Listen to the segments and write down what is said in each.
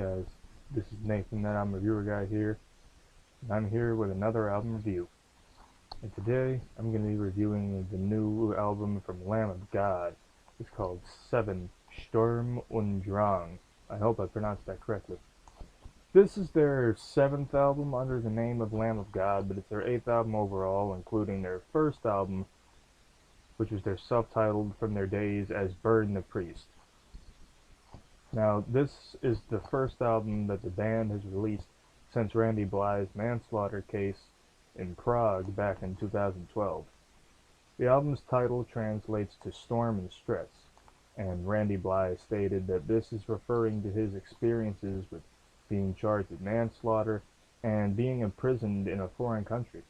guys? This is Nathan, ThatAlbumReviewerGuy here, and I'm here with another album review. And today, I'm going to be reviewing the new album from Lamb of God. It's called VII, Sturm Und Drang. I hope I pronounced that correctly. This is their 7th album under the name of Lamb of God, but it's their 8th album overall, including their first album, which was their self-titled from their days as Burn the Priest. Now, this is the first album that the band has released since Randy Blythe's manslaughter case in Prague back in 2012. The album's title translates to Storm and Stress, and Randy Blythe stated that this is referring to his experiences with being charged with manslaughter and being imprisoned in a foreign country.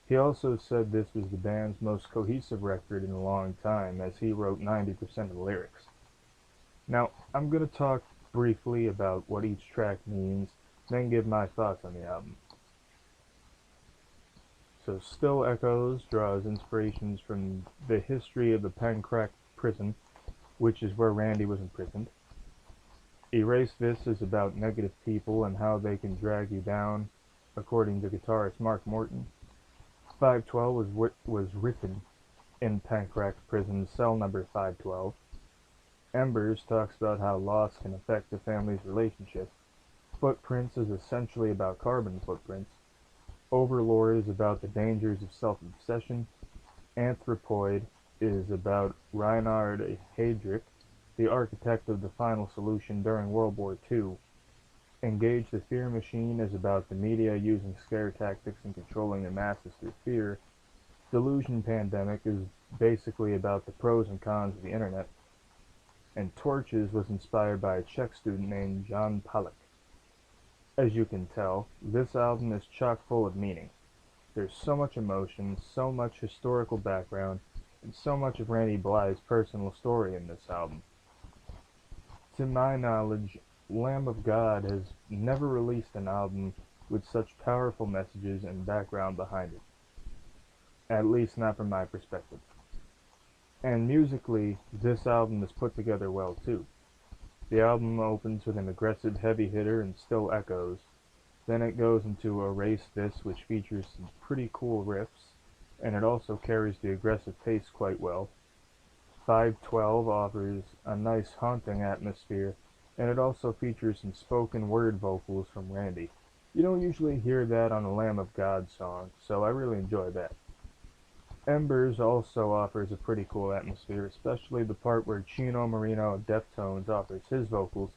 He also said this was the band's most cohesive record in a long time, as he wrote 90% of the lyrics. Now, I'm going to talk briefly about what each track means, then give my thoughts on the album. So, Still Echoes draws inspirations from the history of the Pancrac prison, which is where Randy was imprisoned. Erase This is about negative people and how they can drag you down, according to guitarist Mark Morton. 512 was written in Pancrac prison cell number 512. Embers talks about how loss can affect the family's relationship. Footprints is essentially about carbon footprints. Overlord is about the dangers of self-obsession. Anthropoid is about Reinhard Heydrich, the architect of the final solution during World War II. Engage the Fear Machine is about the media using scare tactics and controlling the masses through fear. Delusion Pandemic is basically about the pros and cons of the internet. And Torches was inspired by a Czech student named Jan Palek. As you can tell, this album is chock full of meaning. There's so much emotion, so much historical background, and so much of Randy Blythe's personal story in this album. To my knowledge, Lamb of God has never released an album with such powerful messages and background behind it. At least not from my perspective. And musically, this album is put together well too. The album opens with an aggressive heavy hitter and Still Echoes. Then it goes into Erase This, which features some pretty cool riffs, and it also carries the aggressive pace quite well. 512 offers a nice haunting atmosphere, and it also features some spoken word vocals from Randy. You don't usually hear that on a Lamb of God song, so I really enjoy that. Embers also offers a pretty cool atmosphere, especially the part where Chino Marino of Deftones offers his vocals,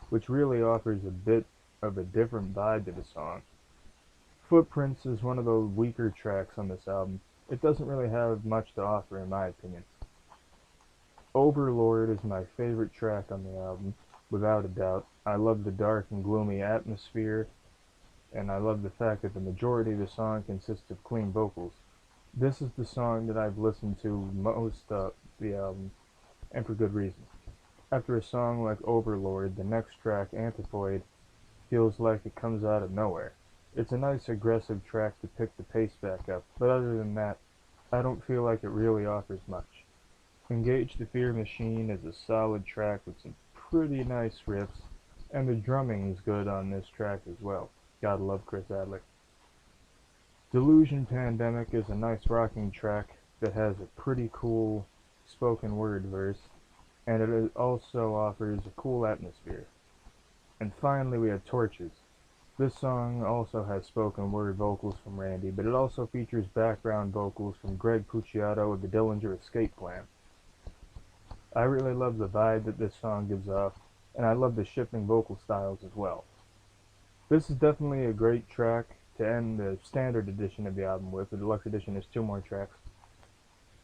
which really offers a bit of a different vibe to the song. Footprints is one of the weaker tracks on this album. It doesn't really have much to offer in my opinion. Overlord is my favorite track on the album, without a doubt. I love the dark and gloomy atmosphere, and I love the fact that the majority of the song consists of clean vocals. This is the song that I've listened to most of the album, and for good reason. After a song like Overlord, the next track, Anthropoid, feels like it comes out of nowhere. It's a nice aggressive track to pick the pace back up, but other than that, I don't feel like it really offers much. Engage the Fear Machine is a solid track with some pretty nice riffs, and the drumming is good on this track as well. Gotta love Chris Adler. Delusion Pandemic is a nice rocking track that has a pretty cool spoken word verse, and it also offers a cool atmosphere. And finally we have Torches. This song also has spoken word vocals from Randy, but it also features background vocals from Greg Puciato of the Dillinger Escape Plan. I really love the vibe that this song gives off, and I love the shifting vocal styles as well. This is definitely a great track to end the standard edition of the album with. The deluxe edition is 2 more tracks.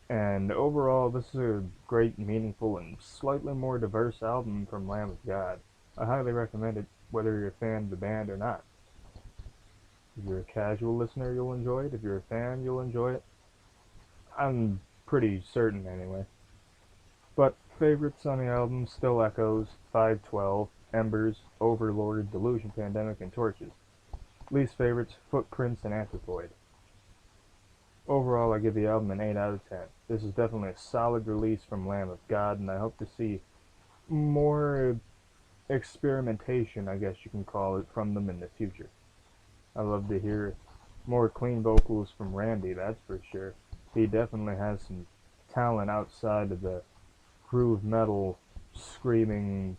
And overall, this is a great, meaningful, and slightly more diverse album from Lamb of God. I highly recommend it, whether you're a fan of the band or not. If you're a casual listener, you'll enjoy it. If you're a fan, you'll enjoy it. I'm pretty certain, anyway. But favorites on the album, Still Echoes, 512, Embers, Overlord, Delusion Pandemic, and Torches. Least favorites, Footprints, and Anthropoid. Overall, I give the album an 8 out of 10. This is definitely a solid release from Lamb of God, and I hope to see more experimentation, I guess you can call it, from them in the future. I love to hear more clean vocals from Randy, that's for sure. He definitely has some talent outside of the groove metal, screaming,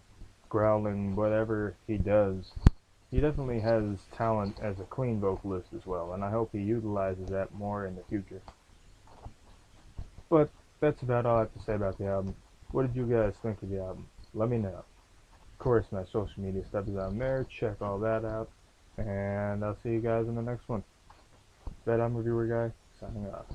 growling, whatever he does. He definitely has talent as a clean vocalist as well, and I hope he utilizes that more in the future. But that's about all I have to say about the album. What did you guys think of the album? Let me know. Of course, my social media stuff is on there. Check all that out. And I'll see you guys in the next one. ThatAlbumReviewerGuy, signing off.